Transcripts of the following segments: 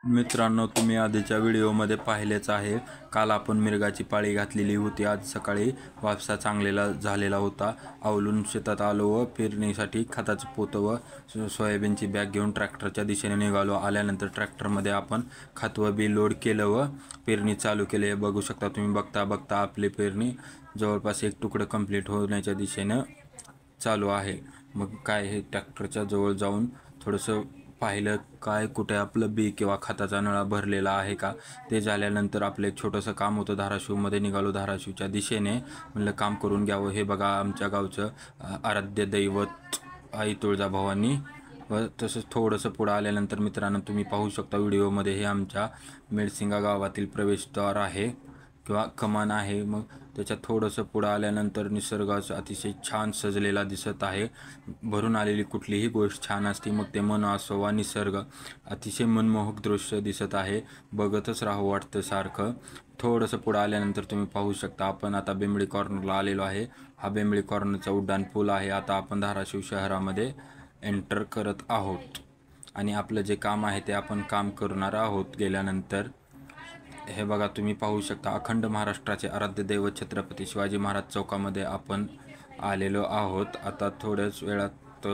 मित्रांनो, तुम्ही आधीच्या व्हिडिओमध्ये पाहिलेच आहे, काल आपण मिरगाची पाळी घातलेली होती। आज सकाळी वापसा चांगलेला झालेला होता। आवलून शेतात आलो व पेरणीसाठी खताचं पोतं व सोयाबीनची बॅग घेऊन ट्रॅक्टरच्या दिशेने निघालो। आल्यानंतर ट्रॅक्टरमध्ये आपण खत व बी लोड केलं व पेरणी चालू केली। बघू शकता तुम्ही। बघता बघता आपली पेरणी जवळपास एक तुकडं कंप्लीट होण्याच्या दिशेने चालू आहे। मग काय हे ट्रॅक्टरच्या जवळ जाऊन थोडंसं पाहिलं, काय कुठे आपलं बी किंवा खताचा नळा भरलेला आहे का। ते झाल्यानंतर आपलं एक छोटंसं काम होतं। धाराशिवमध्ये निघालो। धाराशिवच्या दिशेने म्हणलं काम करून घ्यावं। हे बघा आमच्या गावचं आराध्य दैवत आई तुळजाभवानी। व तसंच थोडंसं पुढं आल्यानंतर मित्रांनो तुम्ही पाहू शकता व्हिडिओमध्ये, हे आमच्या मेडसिंगा गावातील प्रवेशद्वार आहे किंवा कमान आहे। मग त्याच्यात थोडंसं पुढं आल्यानंतर निसर्गाचं अतिशय छान सजलेला दिसत आहे। भरून आलेली कुठलीही गोष्ट छान असते, मग ते मन असो वा निसर्ग, अतिशय मनमोहक दृश्य दिसत आहे। बघतच राहू वाटतं सारखं। थोडंसं पुढं आल्यानंतर तुम्ही पाहू शकता आपण आता बेंबळी कॉर्नरला आलेलो आहे। हा बेंबळी कॉर्नरचा उड्डाण पूल आहे। आता आपण धाराशिव शहरामध्ये एंटर करत आहोत आणि आपलं जे काम आहे ते आपण काम करणार आहोत गेल्यानंतर। हे बघा तुम्ही पाहू शकता, अखंड महाराष्ट्राचे आराध्य दैवत छत्रपती शिवाजी महाराज चौकामध्ये आपण आलेलो आहोत। आता थोड्याच वेळात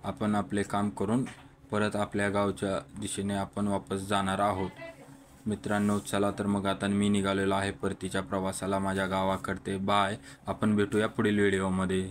आपण आपले काम करून परत आपल्या गावच्या दिशेने आपण वापस जाणार आहोत। मित्रांनो चला तर मग आता मी निघालेलो आहे परतीच्या प्रवासाला माझ्या गावाकडे। बाय, आपण भेटूया पुढील व्हिडिओमध्ये।